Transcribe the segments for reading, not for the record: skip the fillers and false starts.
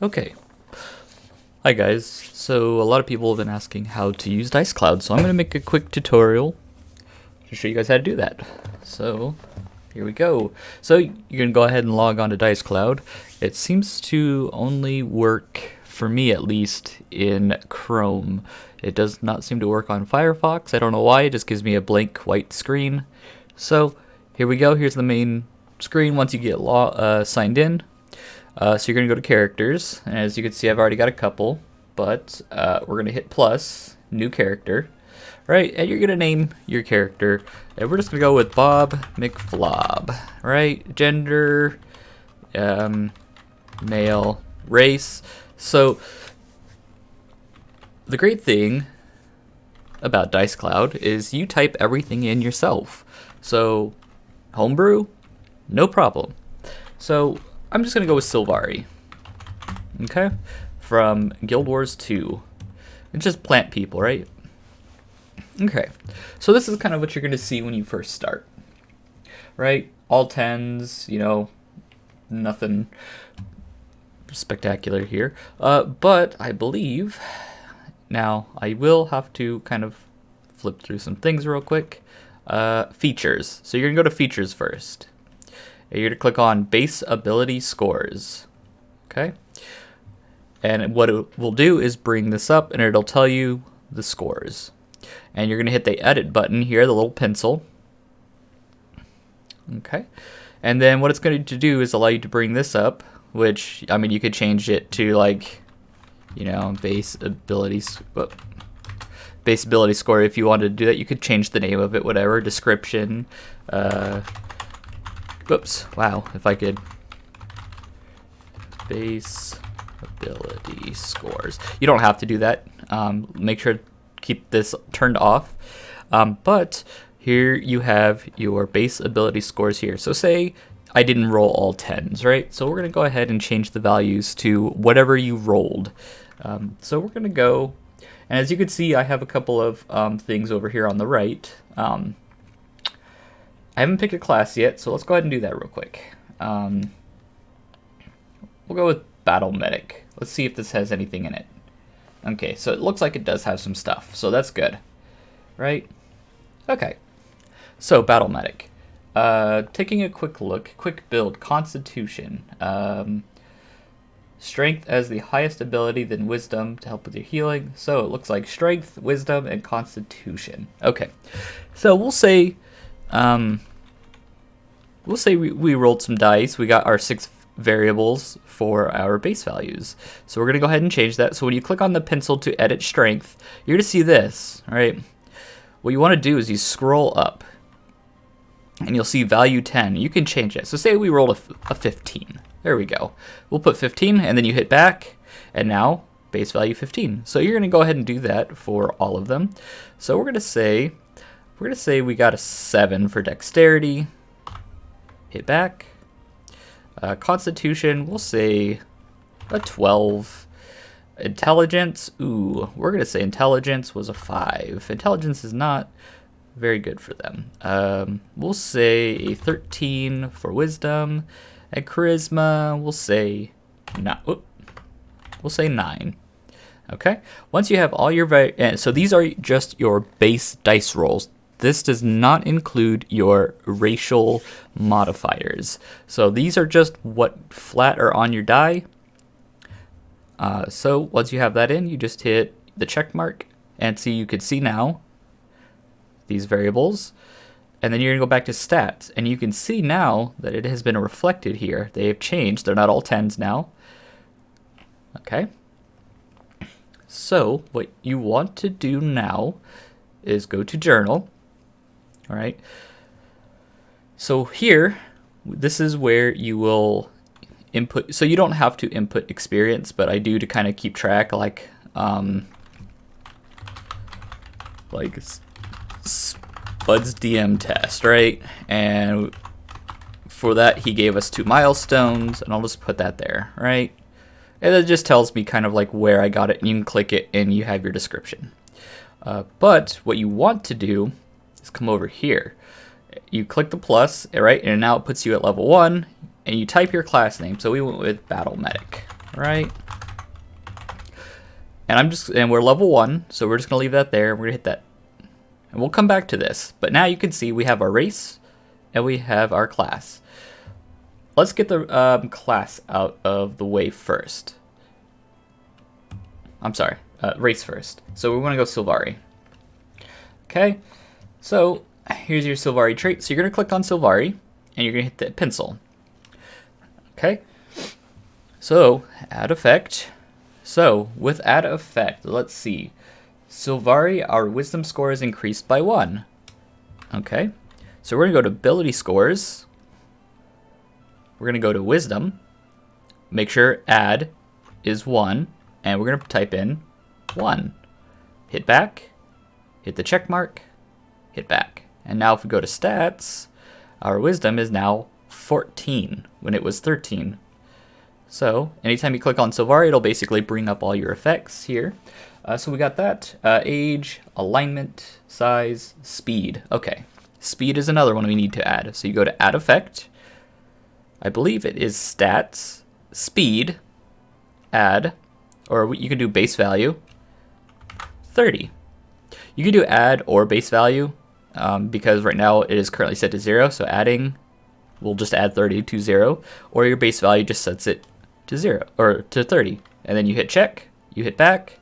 Okay. Hi guys. So a lot of people have been asking how to use Dicecloud, so I'm going to make a quick tutorial to show you guys how to do that. So here we go. So you can go ahead and log on to Dicecloud. It seems to only work, for me at least, in Chrome. It does not seem to work on Firefox. I don't know why. It just gives me a blank white screen. So here we go. Here's the main screen once you get signed in. So you're going to go to characters, and as you can see I've already got a couple, but we're going to hit plus, new character, right, and you're going to name your character, and we're just going to go with Bob McFlob, right, gender, male, race. So the great thing about Dicecloud is you type everything in yourself, so homebrew, no problem. So I'm just going to go with Sylvari, okay, from Guild Wars 2. It's just plant people, right? Okay, so this is kind of what you're going to see when you first start, right? All 10s, you know, nothing spectacular here. But I believe, now I will have to kind of flip through some things real quick. Features. So you're going to go to features first. You're going to click on base ability scores, okay? And what it will do is bring this up and it'll tell you the scores. And you're going to hit the edit button here, the little pencil, okay? And then what it's going to do is allow you to bring this up, which, I mean, you could change it to, like, you know, base ability score if you wanted to do that. You could change the name of it, whatever, description, whoops, wow, if I could, base ability scores. You don't have to do that. Make sure to keep this turned off. But here you have your base ability scores here. So say I didn't roll all 10s, right? So we're going to go ahead and change the values to whatever you rolled. So we're going to go, and as you can see, I have a couple of things over here on the right. I haven't picked a class yet, so let's go ahead and do that real quick. We'll go with Battle Medic. Let's see if this has anything in it. Okay, so it looks like it does have some stuff, so that's good, right? Okay, so Battle Medic. Taking a quick look, quick build, Constitution. Strength as the highest ability, then Wisdom to help with your healing. So it looks like Strength, Wisdom, and Constitution. Okay, so we'll say we rolled some dice. We got our 6 variables for our base values. So we're going to go ahead and change that. So when you click on the pencil to edit strength, you're going to see this, right? What you want to do is you scroll up and you'll see value 10. You can change it. So say we rolled a 15. There we go. We'll put 15 and then you hit back and now base value 15. So you're going to go ahead and do that for all of them. So we're going to say we got a 7 for dexterity. Hit back. Constitution, we'll say a 12. Intelligence, ooh, we're going to say intelligence was a 5. Intelligence is not very good for them. We'll say a 13 for wisdom. And charisma, we'll say 9. Okay, once you have all your so these are just your base dice rolls. This does not include your racial modifiers. So these are just what flat are on your die. So once you have that in, you just hit the check mark and see, you can see now these variables. And then you're gonna go back to stats and you can see now that it has been reflected here. They have changed, they're not all 10s now. Okay. So what you want to do now is go to journal. All right. So here, this is where you will input. So you don't have to input experience, but I do to kind of keep track, like Spud's DM test, right? And for that, he gave us 2 milestones, and I'll just put that there, right? And it just tells me kind of like where I got it, and you can click it, and you have your description. But what you want to do is come over here. You click the plus, right? And now it puts you at level 1, and you type your class name. So we went with Battle Medic, right? And we're level 1, so we're just gonna leave that there. We're gonna hit that, and we'll come back to this. But now you can see we have our race and we have our class. Let's get the class out of the way first. I'm sorry, race first. So we want to go Sylvari. Okay, so here's your Sylvari trait. So you're gonna click on Sylvari and you're gonna hit the pencil. Okay, so add effect. So with add effect, let's see. Sylvari, our wisdom score is increased by 1. Okay, so we're gonna go to ability scores. We're gonna go to wisdom. Make sure add is 1, and we're gonna type in 1. Hit back, hit the check mark, hit back. And now if we go to stats, our wisdom is now 14 when it was 13. So anytime you click on Sylvari, it'll basically bring up all your effects here. So we got that. Age, alignment, size, speed. Okay, speed is another one we need to add. So you go to add effect. I believe it is stats, speed, add, or you can do base value, 30. You can do add or base value because right now it is currently set to 0. So adding, we'll just add 30 to 0, or your base value just sets it to 0 or to 30, and then you hit check, you hit back,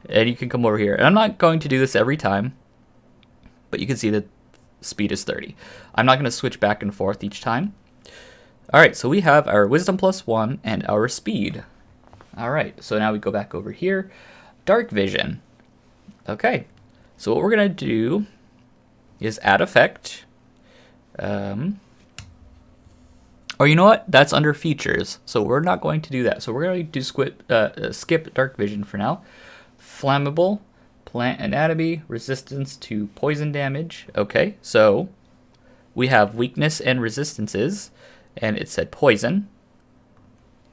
and you can come over here. And I'm not going to do this every time, but you can see that speed is 30. I'm not going to switch back and forth each time. All right, so we have our wisdom +1 and our speed. All right, so now we go back over here, dark vision. Okay, so what we're gonna do is add effect. Or you know what? That's under features, so we're not going to do that. So we're going to skip dark vision for now. Flammable, plant anatomy, resistance to poison damage. Okay, so we have weakness and resistances, and it said poison.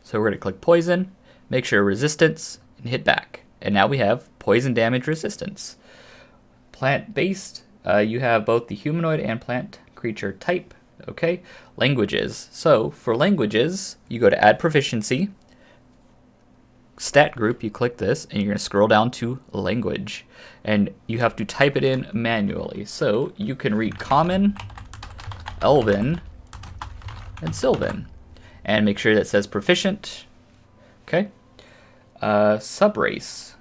So we're going to click poison, make sure resistance, and hit back. And now we have poison damage resistance. Plant-based, you have both the humanoid and plant creature type. Okay, languages. So for languages, you go to add proficiency, stat group, you click this, and you're going to scroll down to language. And you have to type it in manually. So you can read Common, Elven, and Sylvan. And make sure that says proficient. Okay. Subrace.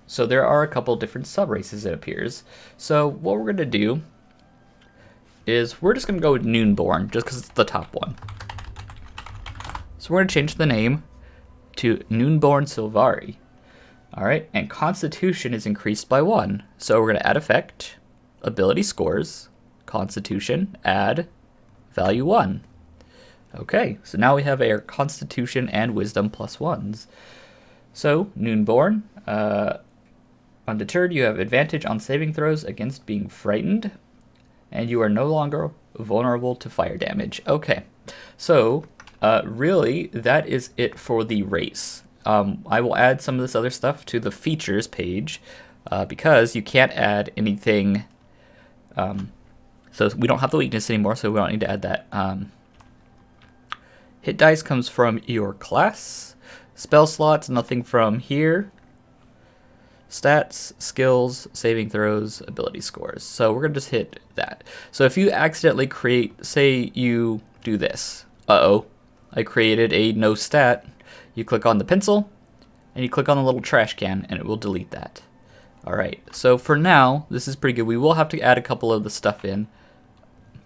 So there are a couple different subraces, it appears. So what we're going to do is we're just going to go with Noonborn, just because it's the top one. So we're going to change the name to Noonborn Sylvari. All right, and Constitution is increased by 1. So we're going to add effect, ability scores, Constitution, add value 1. Okay, so now we have our Constitution and Wisdom +1s. So, Noonborn, undeterred, you have advantage on saving throws against being frightened, and you are no longer vulnerable to fire damage. Okay, so really, that is it for the race. I will add some of this other stuff to the features page because you can't add anything. So we don't have the weakness anymore, so we don't need to add that. Hit dice comes from your class. Spell slots, nothing from here. Stats, skills, saving throws, ability scores. So we're going to just hit that. So if you accidentally create, say you do this. Uh-oh, I created a no stat. You click on the pencil, and you click on the little trash can, and it will delete that. All right, so for now, this is pretty good. We will have to add a couple of the stuff in,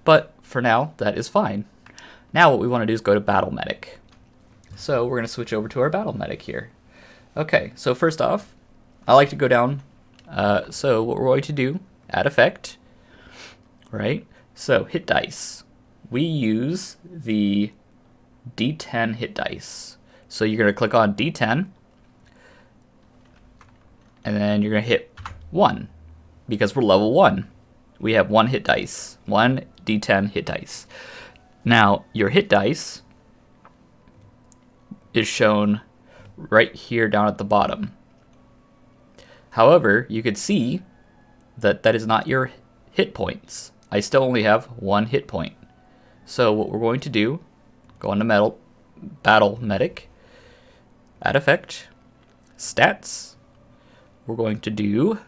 but for now, that is fine. Now what we want to do is go to Battle Medic. So we're going to switch over to our Battle Medic here. Okay, so first off, I like to go down. So what we're going to do, add effect, right? So hit dice. We use the D10 hit dice. So you're going to click on D10, and then you're going to hit 1, because we're level 1. We have 1 hit dice, 1 D10 hit dice. Now, your hit dice is shown right here down at the bottom. However, you can see that that is not your hit points. I still only have 1 hit point. So what we're going to do, go into Battle Medic, add effect, stats. We're going to do,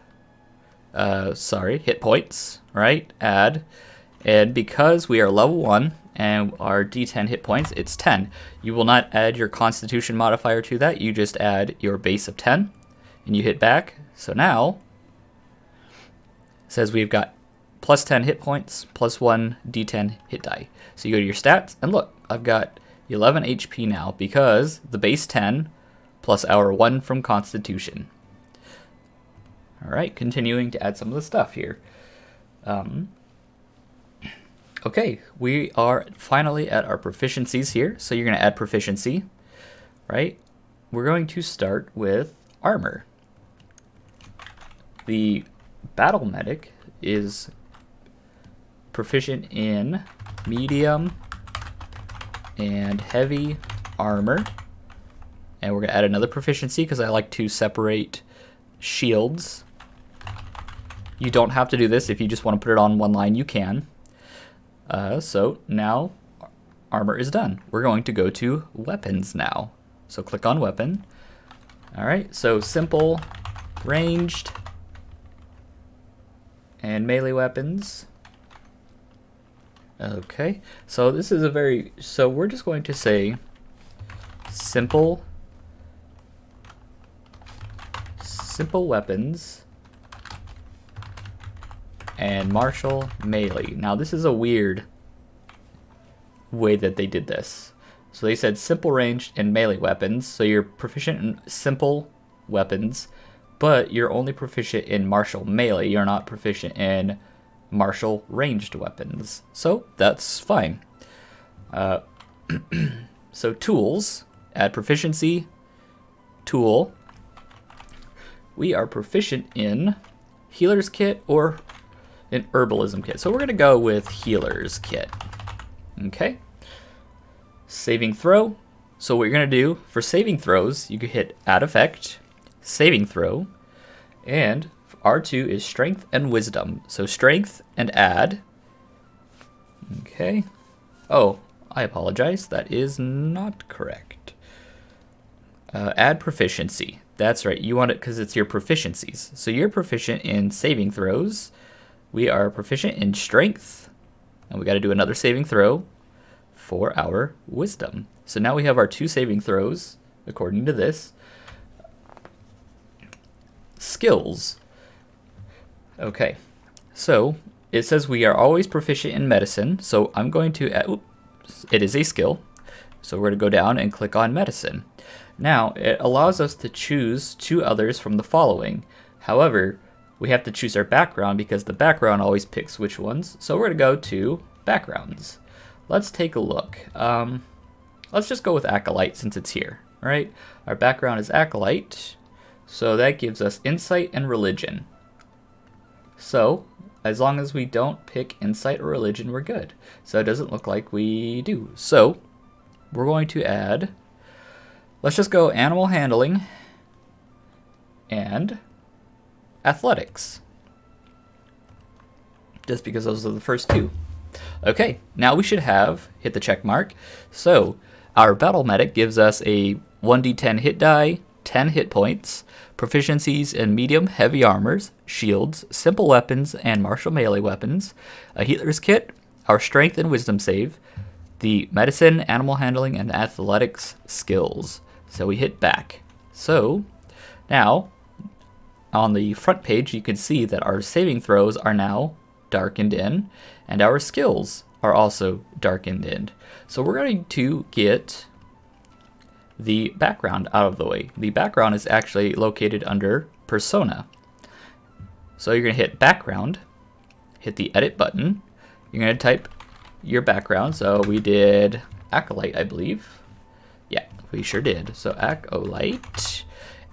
hit points, right? Add, and because we are level 1 and our D10 hit points, it's 10. You will not add your Constitution modifier to that. You just add your base of 10, and you hit back. So now, it says we've got plus 10 hit points, plus 1 D10 hit die. So you go to your stats, and look, I've got 11 HP now because the base 10 plus our 1 from Constitution. All right, continuing to add some of the stuff here. Okay, we are finally at our proficiencies here. So you're going to add proficiency, right? We're going to start with armor. The battle medic is proficient in medium and heavy armor. And we're going to add another proficiency because I like to separate shields. You don't have to do this. If you just want to put it on one line, you can. So now armor is done. We're going to go to weapons now. So click on weapon. All right, so simple, ranged, and melee weapons. Okay, so this is so we're just going to say simple weapons and martial melee. Now this is a weird way that they did this. So they said simple ranged and melee weapons, so you're proficient in simple weapons, but you're only proficient in martial melee. You're not proficient in martial ranged weapons. So that's fine. So tools, add proficiency, tool. We are proficient in healer's kit or an herbalism kit. So we're gonna go with healer's kit. Okay. Saving throw. So what you're gonna do for saving throws, you can hit add effect, saving throw, and R2 is strength and wisdom. So strength and add. Okay. Oh, I apologize. That is not correct. Add proficiency. That's right. You want it because it's your proficiencies. So you're proficient in saving throws. We are proficient in strength. And we got to do another saving throw for our wisdom. So now we have our 2 saving throws, according to this. Skills. Okay. So it says we are always proficient in medicine. So I'm going to add, oops, it is a skill. So we're going to go down and click on medicine. Now, it allows us to choose 2 others from the following. However, we have to choose our background because the background always picks which ones. So we're going to go to backgrounds. Let's take a look. Let's just go with Acolyte since it's here. All right, our background is Acolyte. So that gives us insight and religion. So as long as we don't pick insight or religion, we're good. So it doesn't look like we do. So we're going to add, let's just go animal handling and athletics. Just because those are the first 2. Okay, now we should have hit the check mark. So our battle medic gives us a 1d10 hit die, 10 hit points, proficiencies in medium heavy armors, shields, simple weapons, and martial melee weapons, a healer's kit, our strength and wisdom save, the medicine, animal handling, and athletics skills. So we hit back. So now on the front page, you can see that our saving throws are now darkened in, and our skills are also darkened in. So we're going to get the background out of the way. The background is actually located under persona. So you're going to hit background, hit the edit button. You're going to type your background. So we did Acolyte, I believe. Yeah, we sure did. So Acolyte.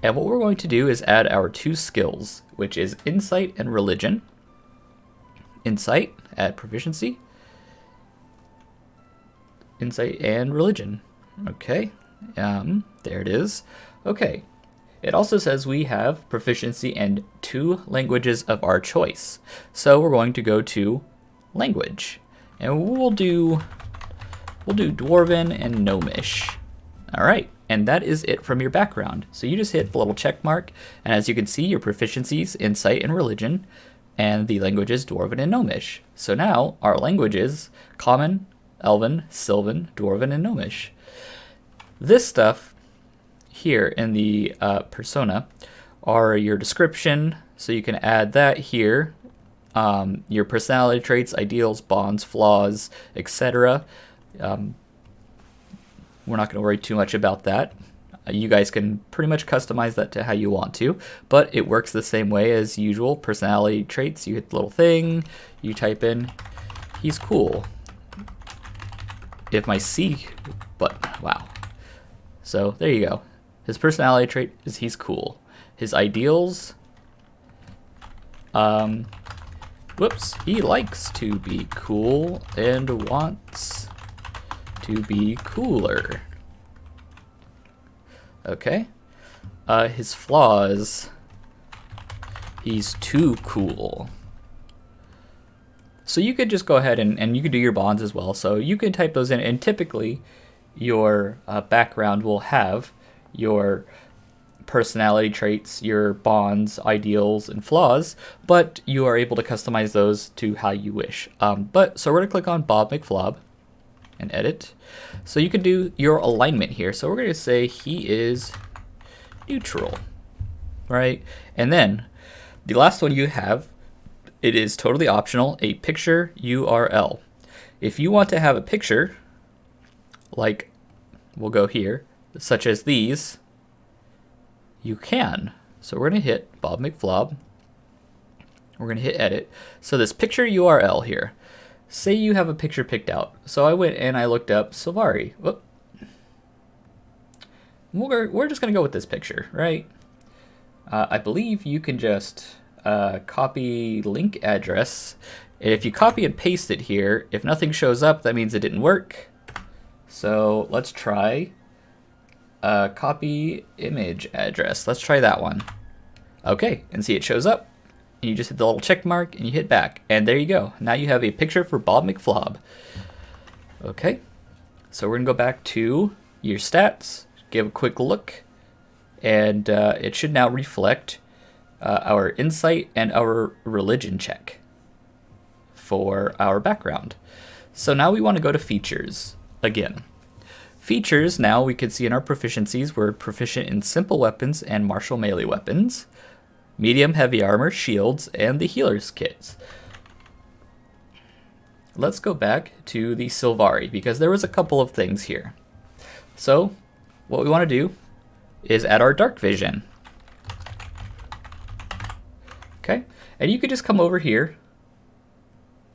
And what we're going to do is add our 2 skills, which is insight and religion. Insight, add proficiency. Insight and religion. Okay. There it is. Okay. It also says we have proficiency in 2 languages of our choice. So we're going to go to language, and we'll do Dwarven and Gnomish. All right. And that is it from your background. So you just hit the little check mark, and as you can see, your proficiencies, insight, and religion, and the languages Dwarven and Gnomish. So now our languages: Common, Elven, Sylvan, Dwarven, and Gnomish. This stuff here in the persona are your description, so you can add that here. Your personality traits, ideals, bonds, flaws, etc. We're not going to worry too much about that. You guys can pretty much customize that to how you want to, but it works the same way as usual. Personality traits, you hit the little thing, you type in, he's cool. If my C, but wow. So there you go. His personality trait is he's cool. His ideals, whoops, he likes to be cool and wants to be cooler. Okay. His flaws, he's too cool. So you could just go ahead and you could do your bonds as well. So you can type those in, and typically your background will have your personality traits, your bonds, ideals, and flaws, but you are able to customize those to how you wish. So we're gonna click on Bob McFlob and edit. So you can do your alignment here. So we're gonna say he is neutral, right? And then the last one you have, it is totally optional, a picture URL. If you want to have a picture, like we'll go here, such as these, you can. So we're gonna hit Bob McFlob. We're gonna hit edit. So this picture URL here, say you have a picture picked out. So I went and I looked up Sylvari. Whoop. We're just gonna go with this picture, right? I believe you can just copy link address. And if you copy and paste it here, if nothing shows up, that means it didn't work. So let's try copy image address. Let's try that one. Okay, and see it shows up. And you just hit the little check mark and you hit back. And there you go. Now you have a picture for Bob McFlob. Okay, so we're gonna go back to your stats, give a quick look, and it should now reflect our insight and our religion check for our background. So now we want to go to features again. Features, now we can see in our proficiencies, we're proficient in simple weapons and martial melee weapons, medium heavy armor, shields, and the healer's kits. Let's go back to the Sylvari, because there was a couple of things here. So what we want to do is add our dark vision. Okay, and you could just come over here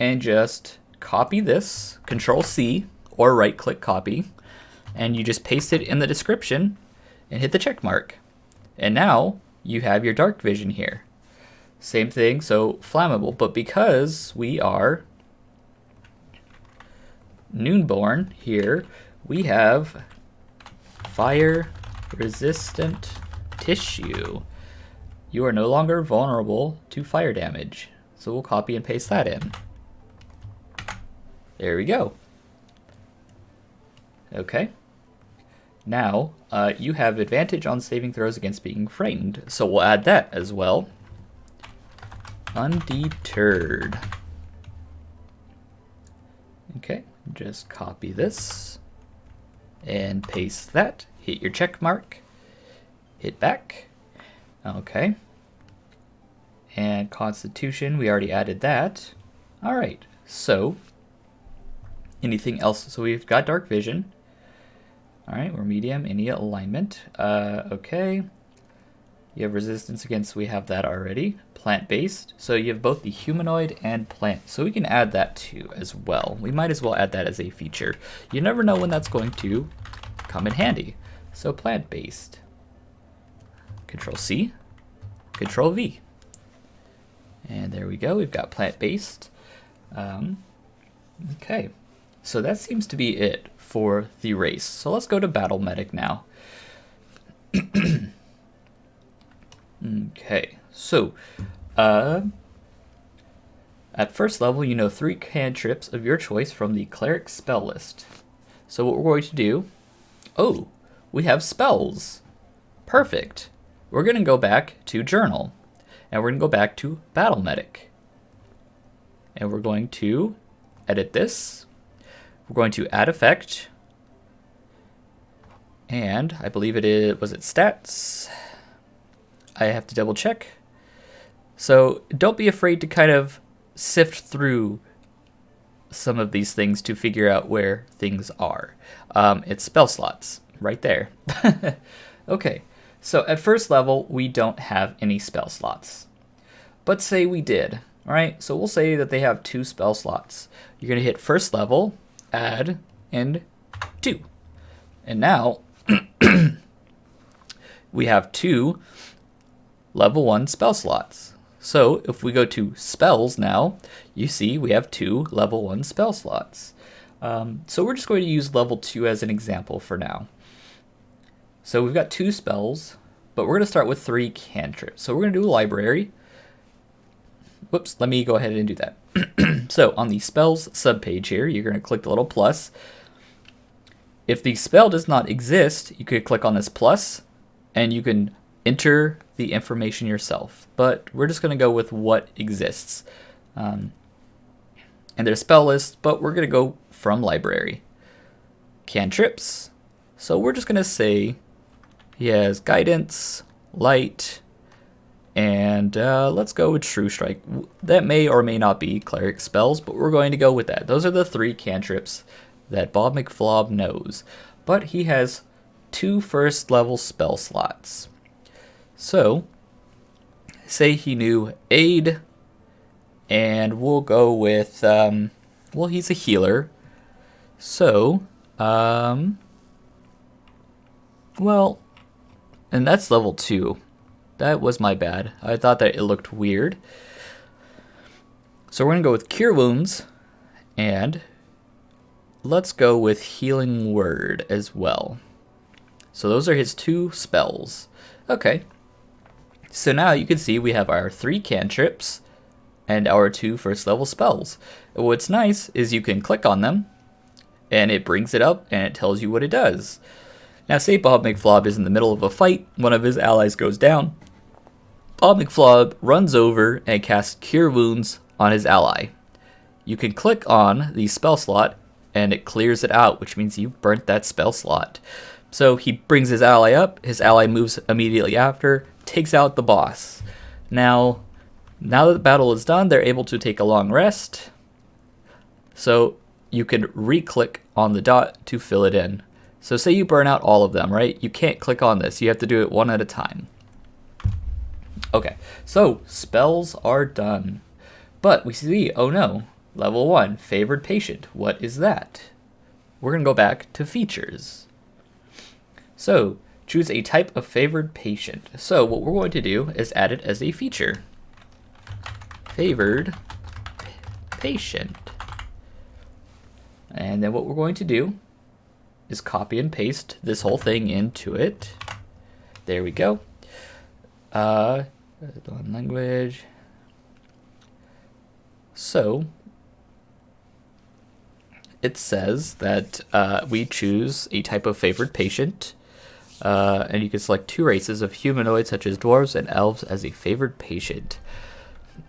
and just copy this, Control C, or right click copy, and you just paste it in the description and hit the check mark. And now you have your dark vision here. Same thing, so flammable, but because we are Noonborn here, we have fire resistant tissue. You are no longer vulnerable to fire damage. So we'll copy and paste that in. There we go. Okay. Now, you have advantage on saving throws against being frightened. So we'll add that as well. Undeterred. Okay, just copy this and paste that. Hit your check mark. Hit back. Okay. And Constitution, we already added that. All right, so anything else? So we've got dark vision. All right, we're medium, any alignment. Okay. You have resistance against, we have that already. Plant-based, so you have both the humanoid and plant. So we can add that too as well. We might as well add that as a feature. You never know when that's going to come in handy. So plant-based. Control C, Control V. And there we go, we've got plant-based. Okay, so that seems to be it for the race. So let's go to Battle Medic now. Okay, so at first level, you know 3 cantrips of your choice from the Cleric spell list. So what we're going to do, oh, we have spells. Perfect. We're going to go back to Journal, and we're going to go back to Battle Medic. And we're going to edit this. We're going to add effect. And I believe was it stats? I have to double check. So don't be afraid to kind of sift through some of these things to figure out where things are. It's spell slots right there. Okay, so at first level, we don't have any spell slots. But say we did, all right? So we'll say that they have 2 spell slots. You're gonna hit first level, add, and 2. And now, we have 2 level 1 spell slots. So if we go to spells now, you see we have 2 level 1 spell slots. So we're just going to use level 2 as an example for now. So we've got 2 spells, but we're going to start with 3 cantrips. So we're going to do a library. Whoops, let me go ahead and do that. So on the spells subpage here, you're going to click the little plus. If the spell does not exist, you could click on this plus, and you can enter the information yourself. But we're just going to go with what exists. And there's spell list, but we're going to go from library. Cantrips. So we're just going to say he has guidance, light, and let's go with True Strike. That may or may not be cleric spells, but we're going to go with that. Those are the 3 cantrips that Bob McFlob knows. But he has 2 first level spell slots. So, say he knew Aid, and we'll go with, well, he's a healer. So, well, and that's level 2. That was my bad. I thought that it looked weird. So we're going to go with Cure Wounds, and let's go with Healing Word as well. So those are his 2 spells. Okay. So now you can see we have our 3 cantrips and our 2 first level spells. And what's nice is you can click on them, and it brings it up, and it tells you what it does. Now say Bob McFlob is in the middle of a fight, one of his allies goes down. Bob McFlob runs over and casts Cure Wounds on his ally. You can click on the spell slot, and it clears it out, which means you've burnt that spell slot. So he brings his ally up, his ally moves immediately after, takes out the boss. Now that the battle is done, they're able to take a long rest. So you can re-click on the dot to fill it in. So say you burn out all of them, right? You can't click on this. You have to do it one at a time. Okay, so spells are done. But we see, oh no, level 1, favored patient. What is that? We're going to go back to features. So choose a type of favored patient. So what we're going to do is add it as a feature. Favored patient. And then what we're going to do is copy and paste this whole thing into it. There we go. Language. So it says that we choose a type of favored patient, and you can select 2 races of humanoids such as dwarves and elves as a favored patient.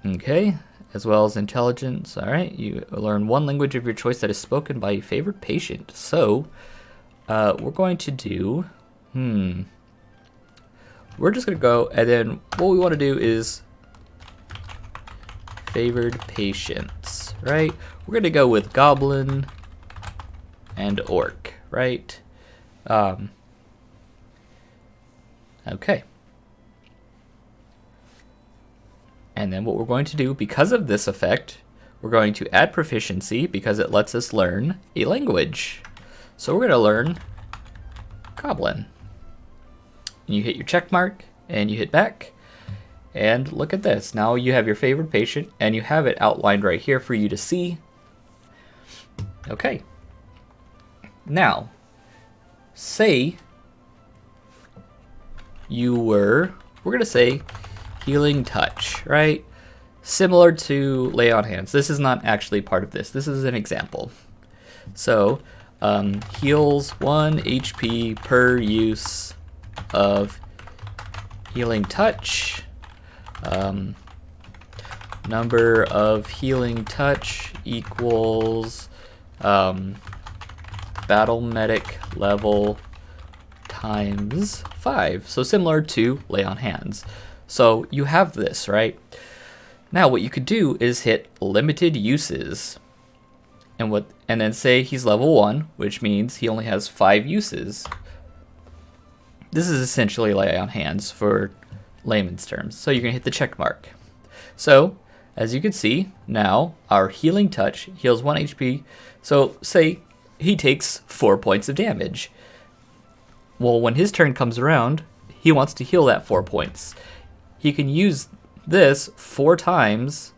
Okay, as well as intelligence. All right, you learn 1 language of your choice that is spoken by a favored patient. So we're going to do, we're just going to go, and then what we want to do is favored patients, right? We're going to go with goblin and orc, right? Okay. And then what we're going to do, because of this effect, we're going to add proficiency because it lets us learn a language. So we're going to learn Goblin. And you hit your check mark, and you hit back, and look at this. Now you have your favorite patient, and you have it outlined right here for you to see. Okay. Now, say we're going to say Healing Touch, right? Similar to Lay on Hands. This is not actually part of this. This is an example. So heals 1 HP per use of healing touch. Number of healing touch equals battle medic level times 5. So similar to lay on hands. So you have this, right? Now what you could do is hit limited uses. And then say he's level 1, which means he only has 5 uses. This is essentially lay on hands for layman's terms. So you're gonna hit the check mark. So as you can see, now our healing touch heals 1 HP. So say he takes 4 points of damage. Well, when his turn comes around, he wants to heal that 4 points. He can use this 4 times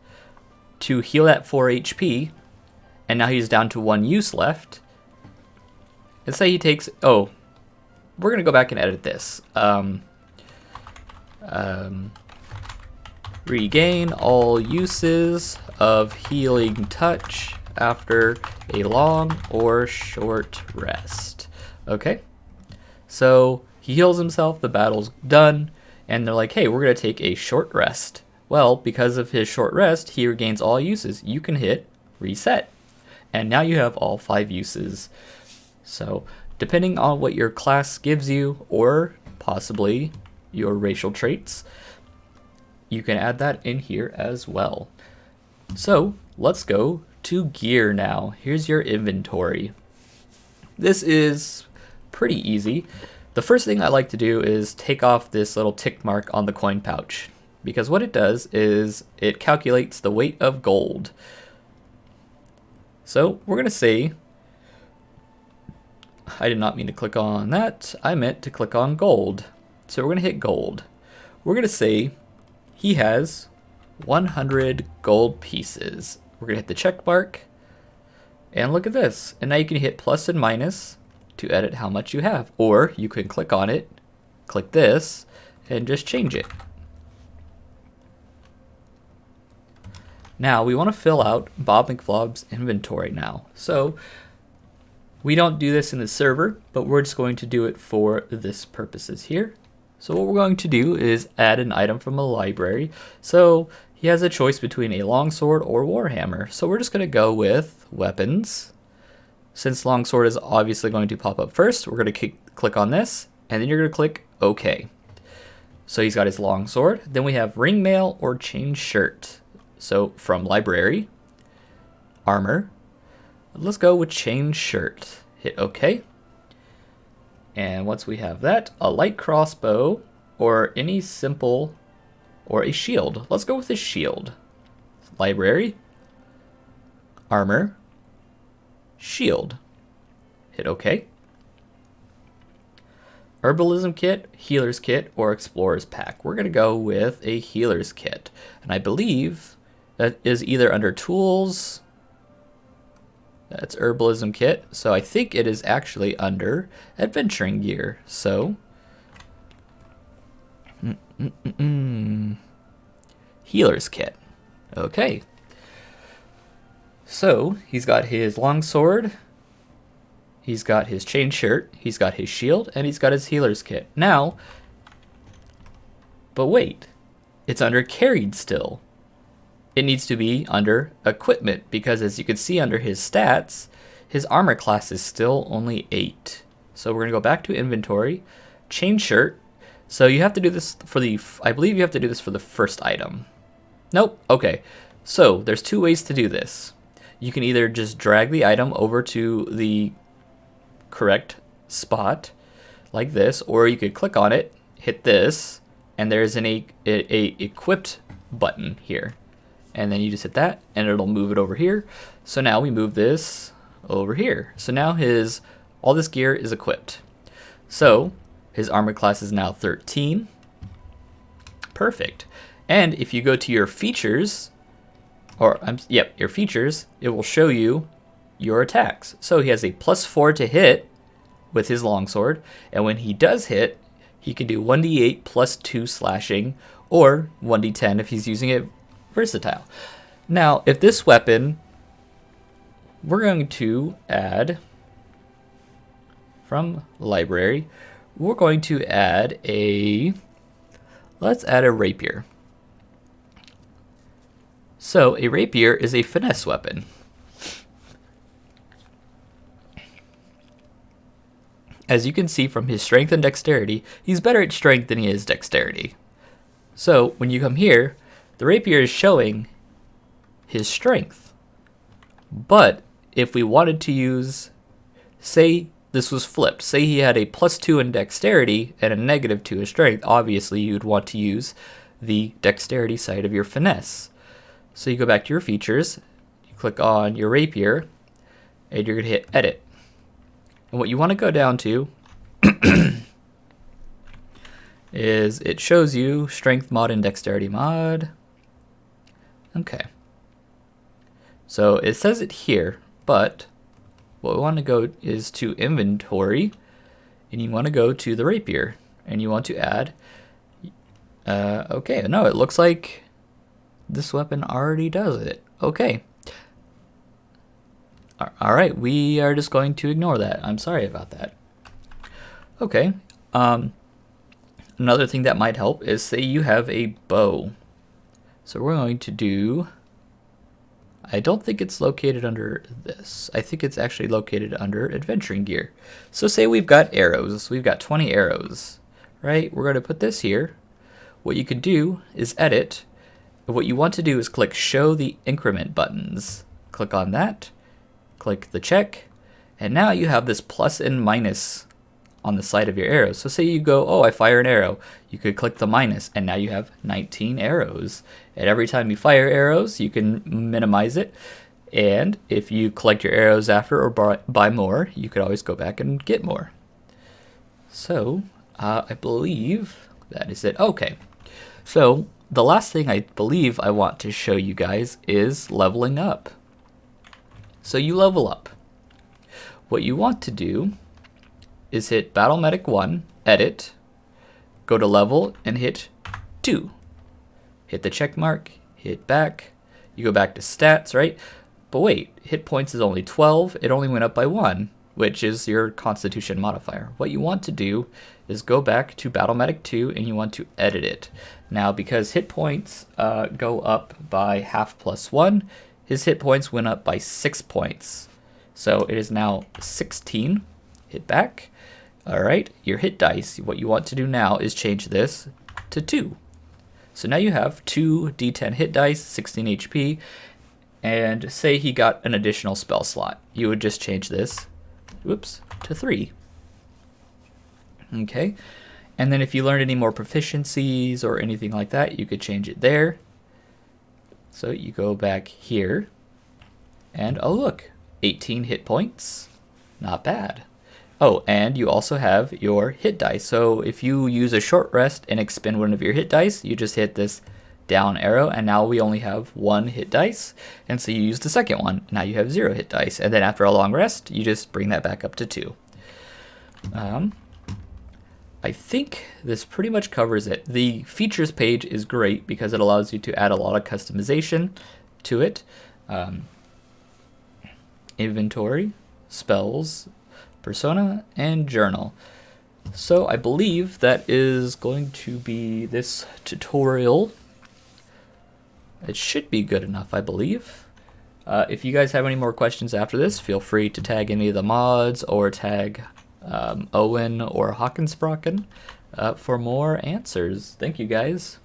to heal that 4 HP, and now he's down to 1 use left. Let's say he takes, we're gonna go back and edit this. Regain all uses of healing touch after a long or short rest. Okay, so he heals himself, the battle's done, and they're like, hey, we're gonna take a short rest. Well, because of his short rest, he regains all uses. You can hit reset, and now you have all 5 uses. So depending on what your class gives you, or possibly your racial traits, you can add that in here as well. So let's go to gear now. Here's your inventory. This is pretty easy. The first thing I like to do is take off this little tick mark on the coin pouch, because what it does is it calculates the weight of gold. So we're gonna say, I did not mean to click on that, I meant to click on gold. So we're gonna hit gold. We're gonna say he has 100 gold pieces. We're gonna hit the check mark, and look at this. And now you can hit plus and minus to edit how much you have, or you can click on it, click this, and just change it. Now we want to fill out Bob McFlob's inventory now. So we don't do this in the server, but we're just going to do it for this purposes here. So what we're going to do is add an item from a library. So he has a choice between a longsword or warhammer. So we're just going to go with weapons. Since longsword is obviously going to pop up first, we're going to click on this, and then you're going to click OK. So he's got his longsword. Then we have ringmail or chain shirt. So from library, armor. Let's go with chain shirt. Hit OK. And once we have that, a light crossbow or any simple, or a shield. Let's go with a shield. Library, armor, shield. Hit OK. Herbalism kit, healer's kit, or explorer's pack. We're going to go with a healer's kit. And I believe that is either under tools. That's herbalism kit. So I think it is actually under adventuring gear. So healer's kit. Okay. So he's got his longsword, he's got his chain shirt, he's got his shield, and he's got his healer's kit. Now, but wait, it's under carried still. It needs to be under equipment, because as you can see under his stats, his armor class is still only 8. So we're going to go back to inventory, chain shirt. So you have to do this for I believe you have to do this for the first item. Nope, okay. So there's 2 ways to do this. You can either just drag the item over to the correct spot, like this, or you could click on it, hit this, and there's an equipped button here. And then you just hit that, and it'll move it over here. So now we move this over here. So now all this gear is equipped. So his armor class is now 13. Perfect. And if you go to your features, your features, it will show you your attacks. So he has a +4 to hit with his longsword, and when he does hit, he can do 1d8 +2 slashing, or 1d10 if he's using it versatile. Now, if this weapon, we're going to add from library, we're going to add let's add a rapier. So a rapier is a finesse weapon. As you can see from his strength and dexterity, he's better at strength than he is dexterity. So when you come here, the rapier is showing his strength. But if we wanted to use, say this was flipped, say he had a +2 in dexterity and a -2 in strength, obviously you'd want to use the dexterity side of your finesse. So you go back to your features, you click on your rapier, and you're going to hit edit. And what you want to go down to is it shows you strength mod and dexterity mod. Okay. So it says it here, but what we want to go is to inventory, and you want to go to the rapier, and you want to add, okay, no, it looks like this weapon already does it. Okay. All right, we are just going to ignore that. I'm sorry about that. Okay. Another thing that might help is say you have a bow. So we're going to do, I don't think it's located under this. I think it's actually located under adventuring gear. So say we've got arrows. We've got 20 arrows, right? We're going to put this here. What you could do is edit. What you want to do is click show the increment buttons. Click on that, click the check, and now you have this plus and minus on the side of your arrows. So say you go, oh, I fire an arrow. You could click the minus, and now you have 19 arrows. And every time you fire arrows, you can minimize it. And if you collect your arrows after or buy more, you could always go back and get more. So I believe that is it. Okay. So the last thing I believe I want to show you guys is leveling up. So you level up. What you want to do is hit Battle Medic 1, edit, go to level, and hit 2. Hit the check mark, hit back, you go back to stats, right? But wait, hit points is only 12, it only went up by 1, which is your constitution modifier. What you want to do is go back to Battle Medic 2 and you want to edit it. Now because hit points go up by half plus 1, his hit points went up by 6 points. So it is now 16, hit back. All right, your hit dice, what you want to do now is change this to 2. So now you have 2 d10 hit dice, 16 HP, and say he got an additional spell slot. You would just change this, whoops, to 3. Okay, and then if you learned any more proficiencies or anything like that, you could change it there. So you go back here, and oh look, 18 hit points, not bad. Oh, and you also have your hit dice. So if you use a short rest and expend one of your hit dice, you just hit this down arrow, and now we only have 1 hit dice. And so you use the second one. Now you have 0 hit dice. And then after a long rest, you just bring that back up to 2. I think this pretty much covers it. The features page is great because it allows you to add a lot of customization to it. Inventory, spells, persona, and journal. So I believe that is going to be this tutorial. It should be good enough, I believe. If you guys have any more questions after this, feel free to tag any of the mods or tag Owen or Hakkensprocken for more answers. Thank you guys.